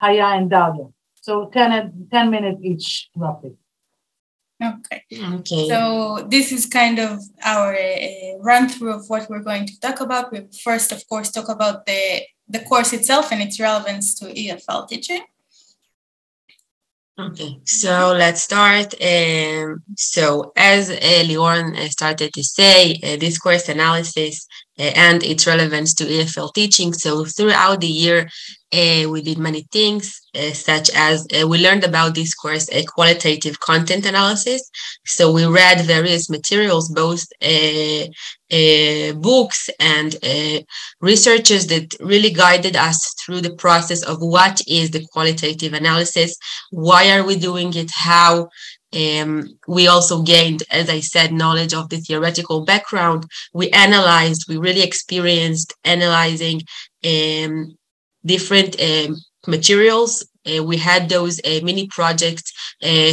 Haya and Dalia. So 10 minutes each, roughly. Okay. So this is kind of our run through of what we're going to talk about. We first, of course, talk about the course itself and its relevance to EFL teaching. Okay, so let's start. So as Liron started to say, discourse analysis and its relevance to EFL teaching. So throughout the year, we did many things, such as we learned about discourse qualitative content analysis. So we read various materials, both books and researchers that really guided us through the process of what is the qualitative analysis, why are we doing it, how. We also gained, as I said, knowledge of the theoretical background. We analyzed, we really experienced analyzing different materials. We had those mini projects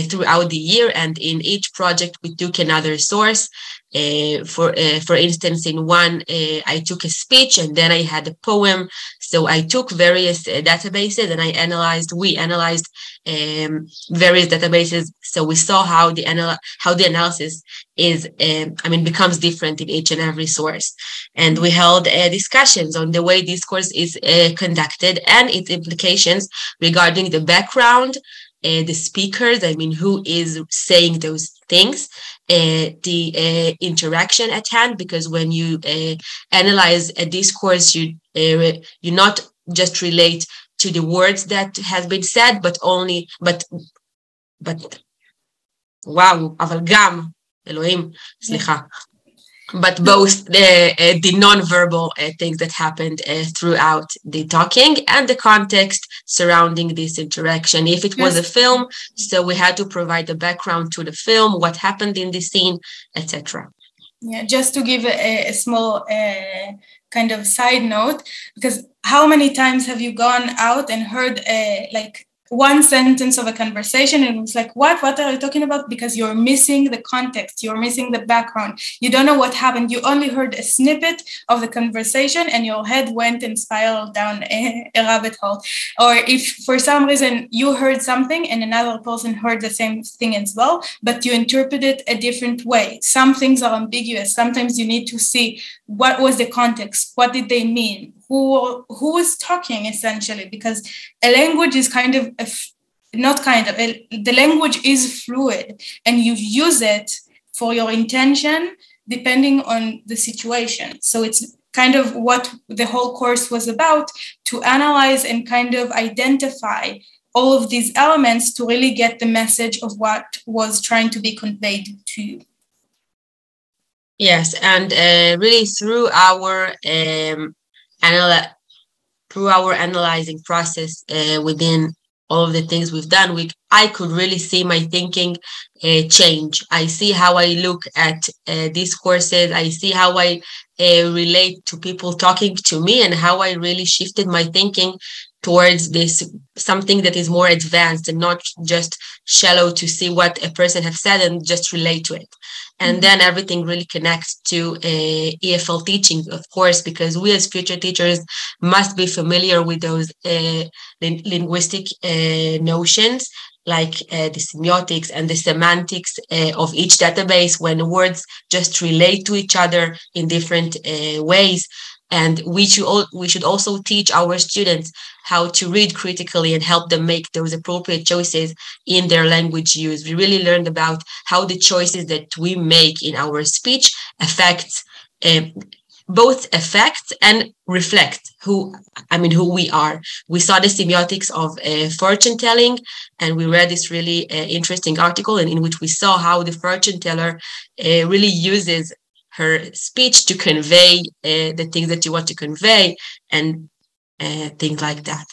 throughout the year, and in each project we took another source. For instance, in one I took a speech and then I had a poem. So I took various databases and we analyzed various databases. So we saw how the analysis is becomes different in each and every source. And we held discussions on the way discourse is conducted and its implications regarding the background, the speakers, who is saying those things, the interaction at hand, because when you analyze a discourse, you not just relate to the words that has been said, but wow, אבל גם, אלוהים, סליחה. But both the non-verbal things that happened throughout the talking and the context surrounding this interaction. If it was a film, so we had to provide the background to the film, what happened in the scene, etc. Yeah, just to give a small kind of side note, because how many times have you gone out and heard one sentence of a conversation and it was like, what are you talking about? Because you're missing the context, you're missing the background, you don't know what happened, you only heard a snippet of the conversation and your head went and spiraled down a rabbit hole. Or if for some reason you heard something and another person heard the same thing as well, but you interpret it a different way. Some things are ambiguous. Sometimes you need to see what was the context, what did they mean, who was talking, essentially, because a language is the language is fluid and you use it for your intention depending on the situation. So it's kind of what the whole course was about, to analyze and kind of identify all of these elements to really get the message of what was trying to be conveyed to you. Yes, and really through our analyzing process within all of the things we've done, I could really see my thinking change. I see how I look at these courses. I see how I relate to people talking to me and how I really shifted my thinking towards this, something that is more advanced and not just shallow to see what a person has said and just relate to it. And then everything really connects to EFL teaching, of course, because we as future teachers must be familiar with those linguistic notions, like the semiotics and the semantics of each database, when words just relate to each other in different ways. And we should also teach our students how to read critically and help them make those appropriate choices in their language use. We really learned about how the choices that we make in our speech both affect and reflect who we are. We saw the semiotics of fortune telling, and we read this really interesting article in which we saw how the fortune teller really uses her speech to convey the things that you want to convey and things like that.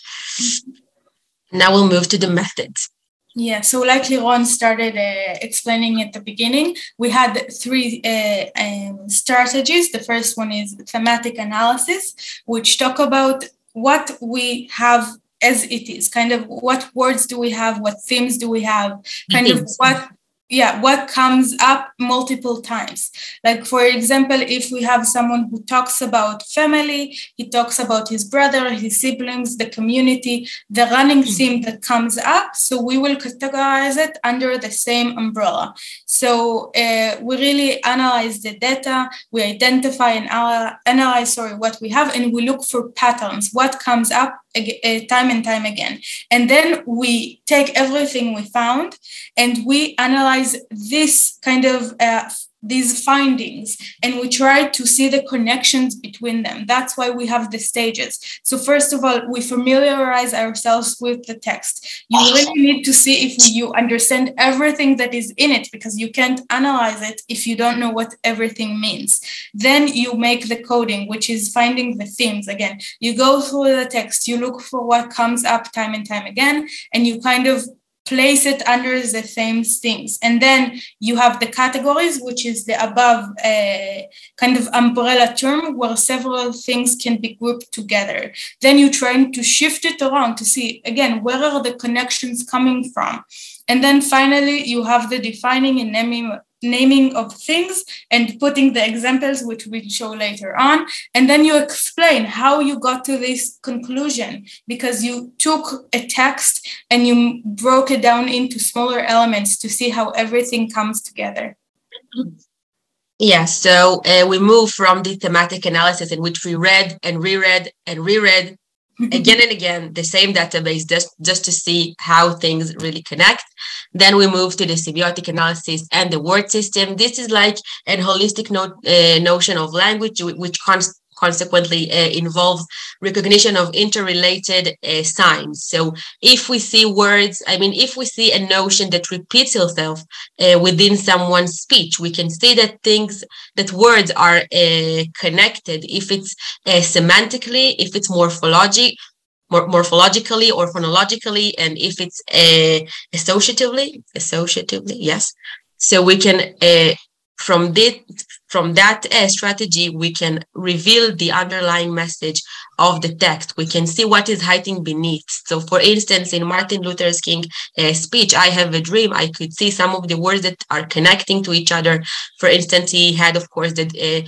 Now we'll move to the methods. Yeah, so like Liron started explaining at the beginning, we had three strategies. The first one is thematic analysis, which talk about what we have as it is, kind of what words do we have, what themes do we have, kind of what what comes up multiple times. Like, for example, if we have someone who talks about family, he talks about his brother, his siblings, the community, the running theme that comes up. So we will categorize it under the same umbrella. So we really analyze the data, we identify and analyze what we have, and we look for patterns, what comes up time and time again. And then we take everything we found and we analyze this kind of these findings, and we try to see the connections between them. That's why we have the stages. So first of all, we familiarize ourselves with the text. You really need to see if you understand everything that is in it, because you can't analyze it if you don't know what everything means. Then you make the coding, which is finding the themes. Again, you go through the text, you look for what comes up time and time again, and you kind of place it under the same things. And then you have the categories, which is the above kind of umbrella term where several things can be grouped together. Then you're trying to shift it around to see, again, where are the connections coming from? And then finally, you have the defining and naming of things and putting the examples, which we'll show later on. And then you explain how you got to this conclusion, because you took a text and you broke it down into smaller elements to see how everything comes together. Yeah, so we move from the thematic analysis in which we read and reread and reread again and again the same database just to see how things really connect. Then we move to the semiotic analysis and the word system. This is like a holistic notion of language, which consequently involves recognition of interrelated signs. So if we see words, if we see a notion that repeats itself within someone's speech, we can see that words are connected. If it's semantically, if it's morphologically or phonologically, and if it's associatively, yes. So we can from that strategy, we can reveal the underlying message of the text. We can see what is hiding beneath. So, for instance, in Martin Luther King's speech, "I Have a Dream," I could see some of the words that are connecting to each other. For instance, he had, of course, the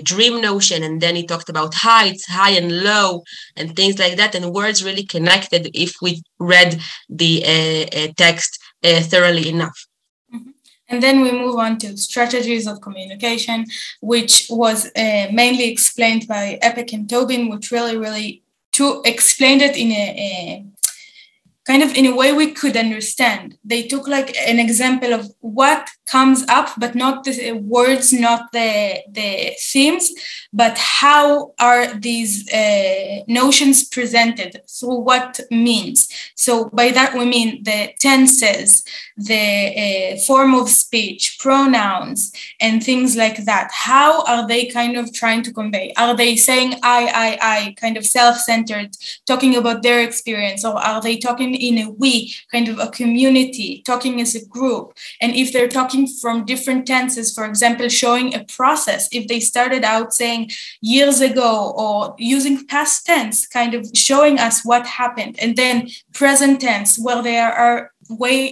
dream notion, and then he talked about heights, high and low, and things like that. And words really connected if we read the text thoroughly enough. And then we move on to strategies of communication, which was mainly explained by Epic and Tobin, which really explained it in a kind of in a way we could understand. They took like an example of what comes up, but not the words, not the themes, but how are these notions presented through what means. So by that we mean the tenses, the form of speech, pronouns, and things like that. How are they kind of trying to convey? Are they saying I, kind of self-centered, talking about their experience, or are they talking in a we, kind of a community, talking as a group? And if they're talking from different tenses, for example, showing a process, if they started out saying years ago or using past tense, kind of showing us what happened, and then present tense where they are where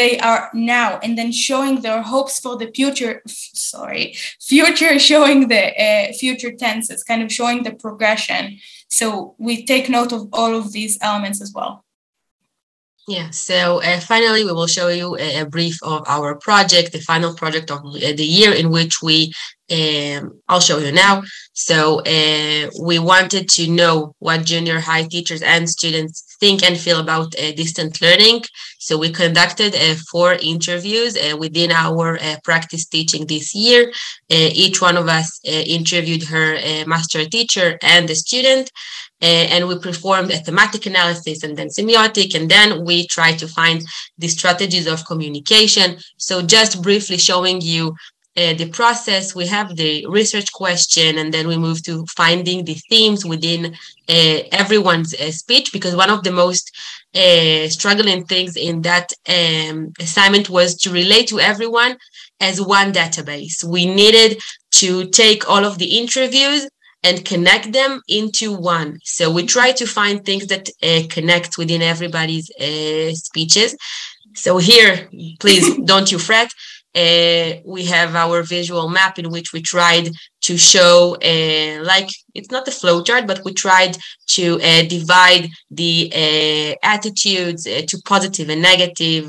they are now, and then showing their hopes for the future, showing the future tenses, kind of showing the progression. So we take note of all of these elements as well. Yeah, so finally, we will show you a brief of our project, the final project of the year, in which I'll show you now. So we wanted to know what junior high teachers and students think and feel about distant learning. So we conducted 4 interviews within our practice teaching this year. Each one of us interviewed her master teacher and the student. And we performed a thematic analysis and then semiotic, and then we tried to find the strategies of communication. So just briefly showing you the process, we have the research question, and then we move to finding the themes within everyone's speech, because one of the most struggling things in that assignment was to relate to everyone as one database. We needed to take all of the interviews and connect them into one. So we try to find things that connect within everybody's speeches. So here, please don't you fret. We have our visual map in which we tried to show, like, it's not a flow chart, but we tried to divide the attitudes to positive and negative,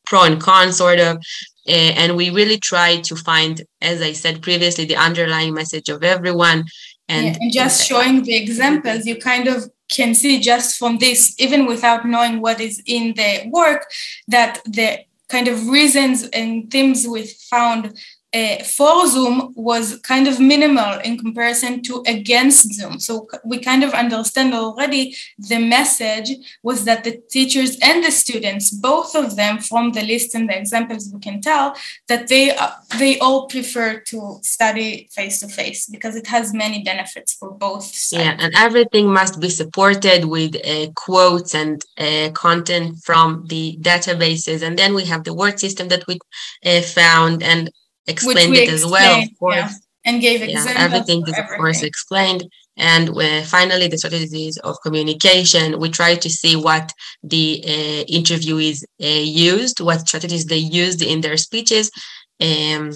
pro and con, sort of. And we really tried to find, as I said previously, the underlying message of everyone. And just showing the examples, you kind of can see just from this, even without knowing what is in the work, that the kind of reasons and themes we found for Zoom was kind of minimal in comparison to against Zoom. So we kind of understand already the message was that the teachers and the students, both of them, from the list and the examples we can tell, that they all prefer to study face-to-face because it has many benefits for both sides. Yeah, and everything must be supported with quotes and content from the databases. And then we have the word system that we found and explained it as well, of course. Yeah, and gave examples. Everything is, of course, explained. And finally, the strategies of communication. We try to see what the interviewees used, what strategies they used in their speeches. And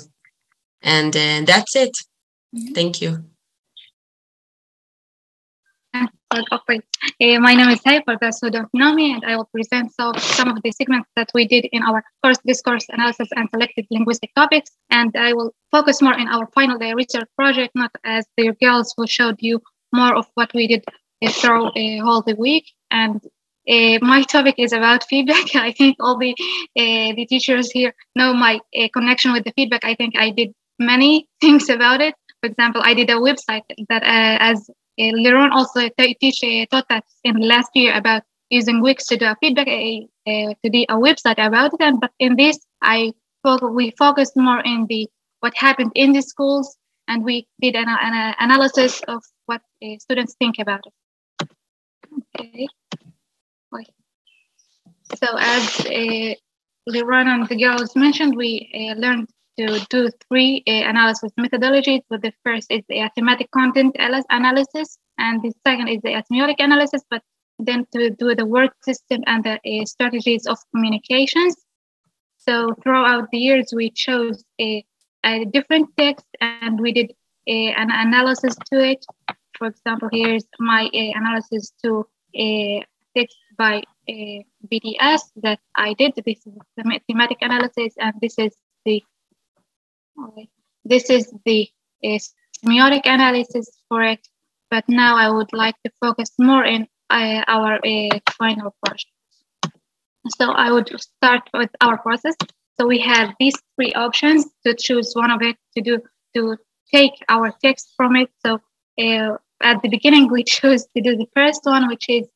that's it. Mm-hmm. Thank you. My name is Hay, for those who don't know me, and I will present some of the segments that we did in our course discourse analysis and selected linguistic topics. And I will focus more in our final research project, not as the girls who showed you more of what we did through all the week. And my topic is about feedback. I think all the teachers here know my connection with the feedback. I think I did many things about it. For example, I did a website that as Liron also taught us in last year about using Wix to do a feedback, to do a website about it. But in this, we focused more in what happened in the schools, and we did an analysis of what students think about it. Okay. So as Liron and the girls mentioned, we learned to do three analysis methodologies. So the first is the thematic content analysis, and the second is the semiotic analysis, but then to do the word system and the strategies of communications. So throughout the years, we chose a different text and we did an analysis to it. For example, here's my analysis to a text by BDS that I did. This is the thematic analysis, and this is the semiotic analysis for it. But now I would like to focus more in our final project. So I would start with our process. So we have these three options to choose one of it to take our text from it. So at the beginning, we chose to do the first one, which is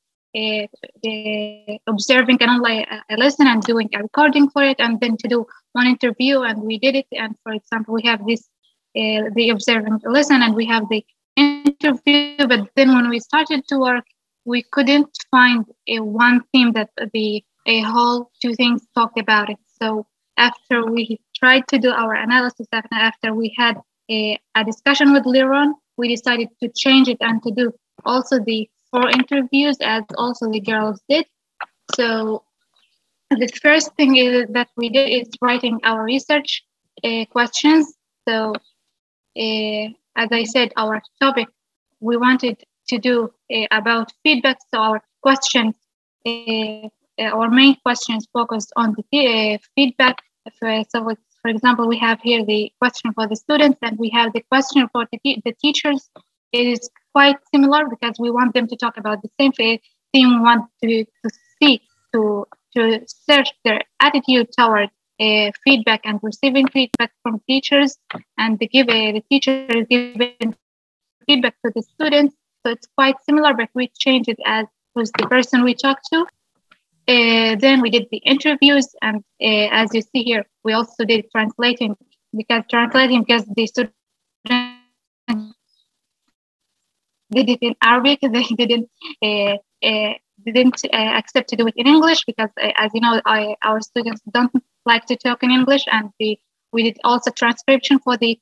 observing and online a lesson and doing a recording for it, and then to do one interview, and we did it. And for example, we have this the observing the lesson and we have the interview, but then when we started to work, we couldn't find one theme that the whole two things talked about it. So after we tried to do our analysis, after we had a discussion with Liron, we decided to change it and to do also the 4 interviews as also the girls did. So the first thing that we did is writing our research questions. So as I said, our topic, we wanted to do about feedback. So our questions, our main questions focused on the feedback. So for example, we have here the question for the students and we have the question for the teachers. It is quite similar because we want them to talk about the same thing. We want to see, to search their attitude toward feedback and receiving feedback from teachers, and to give the teacher giving feedback to the students. So it's quite similar, but we changed it as was the person we talked to. Then we did the interviews, and as you see here, we also did translating because the students did it in Arabic. They didn't accept to do it in English because, as you know, our students don't like to talk in English, and we did also transcription for the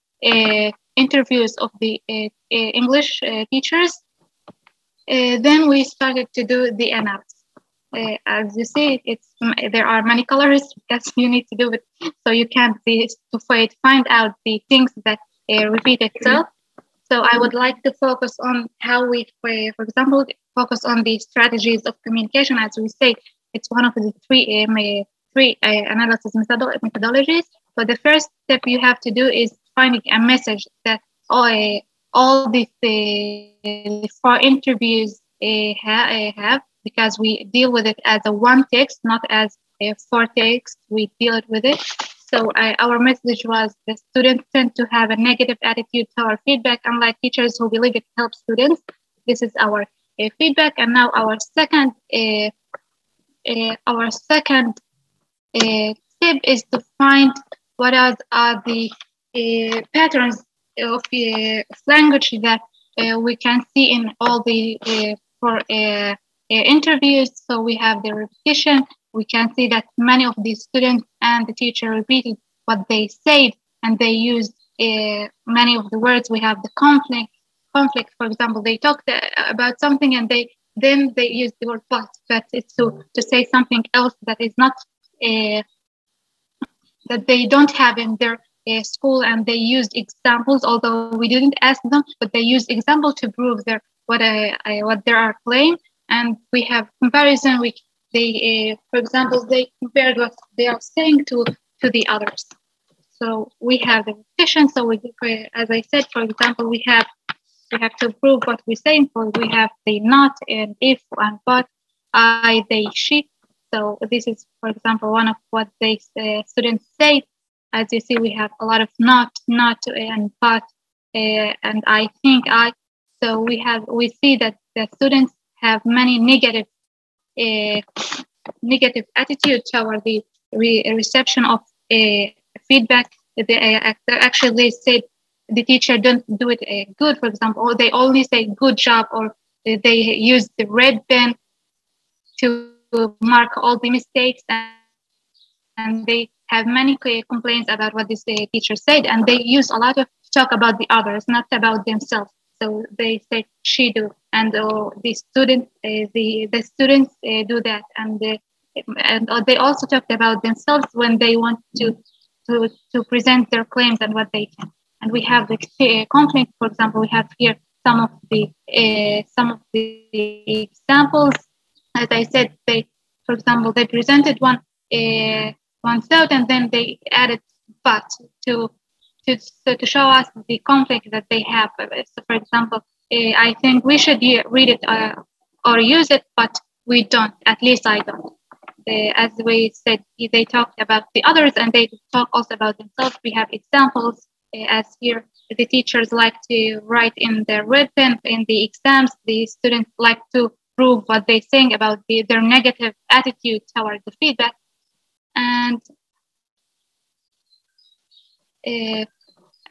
interviews of the English teachers. Then we started to do the analysis. As you see, there are many colors because you need to do it, so you can't find out the things that repeat itself. So I would like to focus on how we, for example, focus on the strategies of communication. As we say, it's one of the three analysis methodologies. But the first step you have to do is finding a message that all these 4 interviews have, because we deal with it as a one text, not as 4 text. We deal with it. So our message was the students tend to have a negative attitude to our feedback, unlike teachers who believe it helps students. This is our feedback. And now our second step is to find what are the patterns of language that we can see in all the 4 interviews. So we have the repetition. We can see that many of the students and the teacher repeated what they said, and they used many of the words. We have the conflict. For example, they talked about something and they use the word but it's to say something else that is not that they don't have in their school, and they used examples, although we didn't ask them, but they used example to prove what they are claiming. And we have comparison, which they for example, they compared what they are saying to the others. So we have the repetition. So as I said, for example, we have to prove what we're saying. For we have the not and if and but, I, they, she. So this is, for example, one of what they students say. As you see, we have a lot of not and but and I think I. So we see that the students have many negative attitude toward the reception of feedback. Actually, they said the teacher don't do it good, for example, or they only say good job, or they use the red pen to mark all the mistakes, and they have many complaints about what this teacher said, and they use a lot of talk about the others, not about themselves. So they say she do, and the students do that, and they also talked about themselves when they want to present their claims and what they can. And we have the conflict. For example, we have here some of the examples. As I said, for example, they presented one thought, and then they added but to show us the conflict that they have. So, for example, I think we should read it or use it, but we don't. At least I don't. As we said, they talked about the others, and they talk also about themselves. We have examples, as here the teachers like to write in their red pen in the exams. The students like to prove what they're saying about their negative attitude toward the feedback. And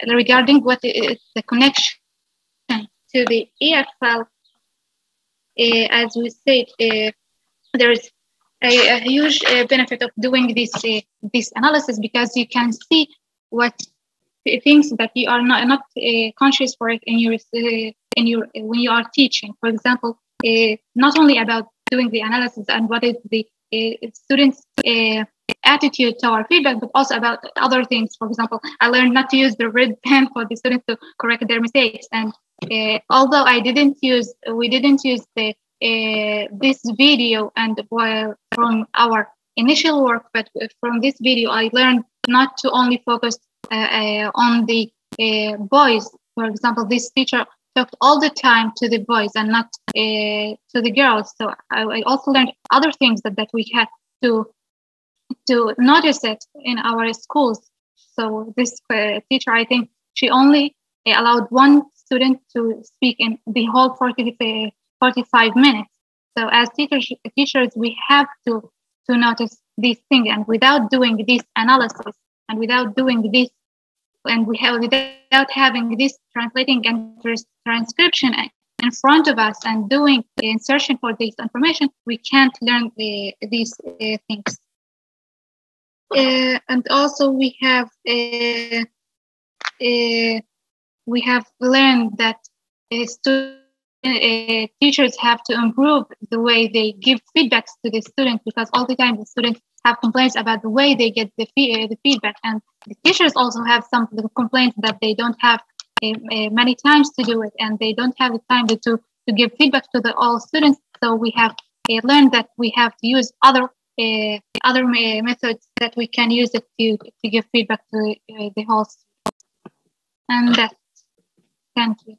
regarding what is the connection to the EFL, as we said, there is a huge benefit of doing this analysis, because you can see what things that you are not conscious for it in your when you are teaching. For example, not only about doing the analysis and what is the students' attitude to our feedback, but also about other things. For example, I learned not to use the red pen for the students to correct their mistakes. And although we didn't use the this video and from our initial work, but from this video, I learned not to only focus on the boys. For example, this teacher talked all the time to the boys and not to the girls. So I also learned other things that we had to notice it in our schools. So this teacher, I think she only allowed one student to speak in the whole 45 minutes. So as teachers, we have to notice these things, and without doing this analysis, and without doing this, and without having this translating and transcription in front of us and doing the insertion for this information, we can't learn these things. And also we have we have learned that teachers have to improve the way they give feedbacks to the students, because all the time the students have complaints about the way they get the feedback, and the teachers also have some complaints that they don't have many times to do it, and they don't have the time to give feedback to all students. So we have learned that we have to use other methods that we can use it to give feedback to the whole student. And that's, thank you.